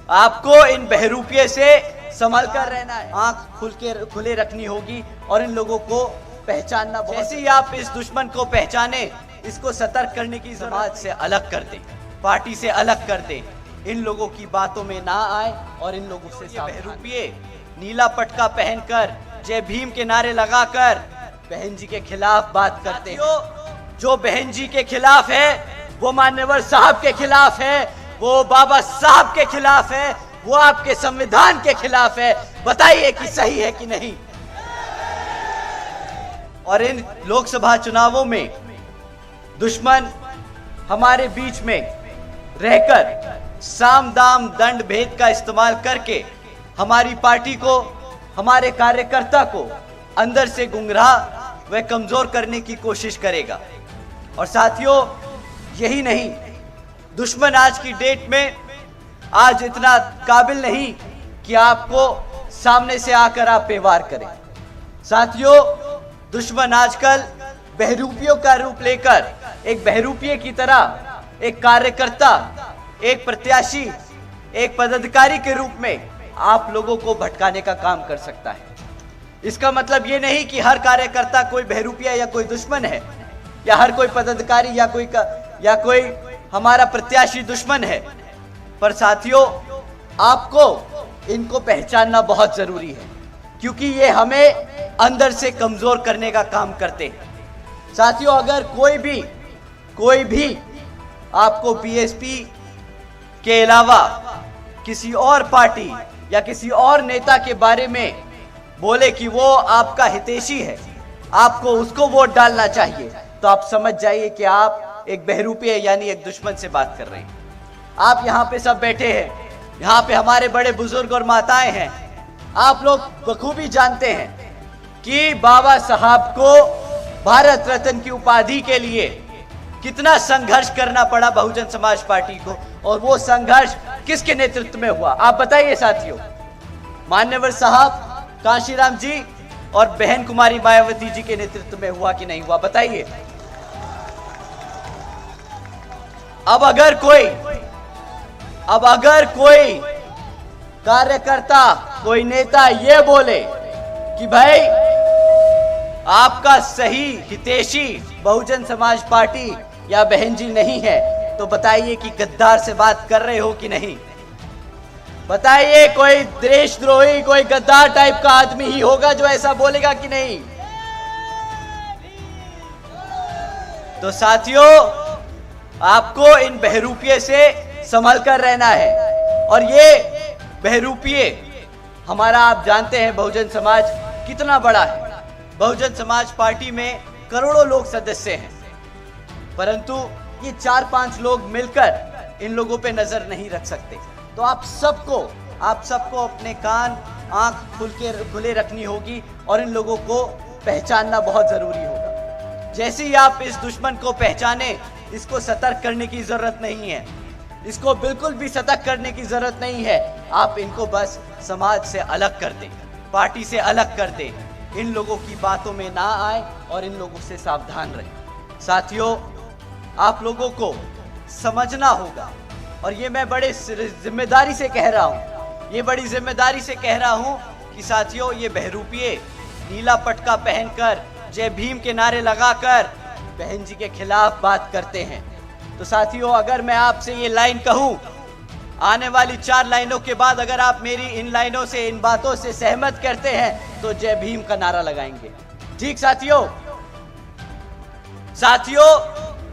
आपको इन बहरूपिये से संभल कर रहना है, आंख खुले रखनी होगी और इन लोगों को पहचानना। जैसे ही आप इस दुश्मन को पहचाने, इसको सतर्क करने की समाज से अलग कर दें, पार्टी से अलग कर दें, इन लोगों की बातों में ना आए और इन लोगों से बहरूपिये नीला पटका पहनकर जय भीम के नारे लगाकर बहन जी के खिलाफ बात करते हैं। जो बहन जी के खिलाफ है वो मान्यवर साहब के खिलाफ है, वो बाबा साहब के खिलाफ है, वो आपके संविधान के खिलाफ है। बताइए कि सही है कि नहीं। और इन लोकसभा चुनावों में दुश्मन हमारे बीच में रहकर साम दाम दंड भेद का इस्तेमाल करके हमारी पार्टी को, हमारे कार्यकर्ता को अंदर से गुमराह व कमजोर करने की कोशिश करेगा। और साथियों, यही नहीं, दुश्मन आज की डेट में आज इतना काबिल नहीं कि आपको सामने से आकर आप पे वार करें। साथियों, दुश्मन आजकल बहरूपियों का रूप लेकर एक बहरूपिये की तरह एक कार्यकर्ता, एक प्रत्याशी, एक पदाधिकारी के रूप में आप लोगों को भटकाने का काम कर सकता है। इसका मतलब ये नहीं कि हर कार्यकर्ता कोई बहरूपिया या कोई दुश्मन है, या हर कोई पदाधिकारी या कोई हमारा प्रत्याशी दुश्मन है। पर साथियों, आपको इनको पहचानना बहुत जरूरी है, क्योंकि ये हमें अंदर से कमजोर करने का काम करते हैं। साथियों, अगर कोई भी आपको बीएसपी के अलावा किसी और पार्टी या किसी और नेता के बारे में बोले कि वो आपका हितैषी है, आपको उसको वोट डालना चाहिए, तो आप समझ जाइए कि आप एक बहरूपिये यानी एक दुश्मन से बात कर रहे हैं। आप यहाँ पे सब बैठे हैं, यहाँ पे हमारे बड़े बुजुर्ग और माताएं हैं। आप लोग बखूबी जानते हैं कि बाबा साहब को भारत रत्न की उपाधि के लिए कितना संघर्ष करना पड़ा बहुजन समाज पार्टी को, और वो संघर्ष किसके नेतृत्व में हुआ, आप बताइए साथियों। मान्यवर साहब कांशीराम जी और बहन कुमारी मायावती जी के नेतृत्व में हुआ कि नहीं हुआ, बताइए। अब अगर कोई कार्यकर्ता, कोई नेता ये बोले कि भाई आपका सही हितैषी बहुजन समाज पार्टी या बहन जी नहीं है, तो बताइए कि गद्दार से बात कर रहे हो कि नहीं। बताइए, कोई देशद्रोही, कोई गद्दार टाइप का आदमी ही होगा जो ऐसा बोलेगा कि नहीं। तो साथियों, आपको इन बहरूपिये से संभल कर रहना है। और ये बहरूपिये हमारा, आप जानते हैं बहुजन समाज कितना बड़ा है। बहुजन समाज पार्टी में करोड़ों लोग सदस्य हैं, परंतु ये 4-5 लोग मिलकर इन लोगों पे नजर नहीं रख सकते। तो आप सबको अपने कान, आंख खुले रखनी होगी और इन लोगों को पहचानना बहुत जरूरी होगा। जैसे ही आप इस दुश्मन को पहचाने, इसको सतर्क करने की जरूरत नहीं है, इसको बिल्कुल भी सतर्क करने की जरूरत नहीं है। आप इनको बस समाज से अलग कर दें, पार्टी से अलग कर दें, इन लोगों की बातों में ना आए और इन लोगों से सावधान रहें। साथियों, आप लोगों को समझना होगा, और ये मैं बड़े जिम्मेदारी से कह रहा हूँ, ये बड़ी जिम्मेदारी से कह रहा हूँ कि साथियों, ये बहरूपिये नीला पटका पहनकर जय भीम के नारे लगाकर बहन जी के खिलाफ बात करते हैं। तो साथियों, अगर मैं आपसे ये लाइन कहूँ, आने वाली 4 लाइनों के बाद अगर आप मेरी इन लाइनों से, इन बातों से सहमत करते हैं, तो जय भीम का नारा लगाएंगे। ठीक साथियों?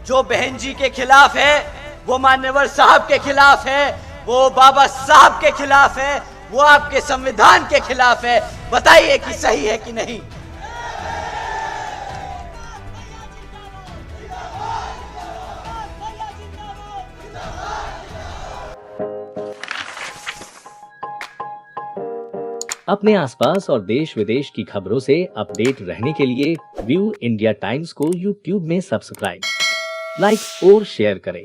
जो बहन जी के खिलाफ है, वो मान्यवर साहब के खिलाफ है, वो बाबा साहब के खिलाफ है, वो आपके संविधान के खिलाफ है। बताइए कि सही है कि नहीं। अपने आसपास और देश विदेश की खबरों से अपडेट रहने के लिए व्यू इंडिया टाइम्स को यूट्यूब में सब्सक्राइब, लाइक और शेयर करें।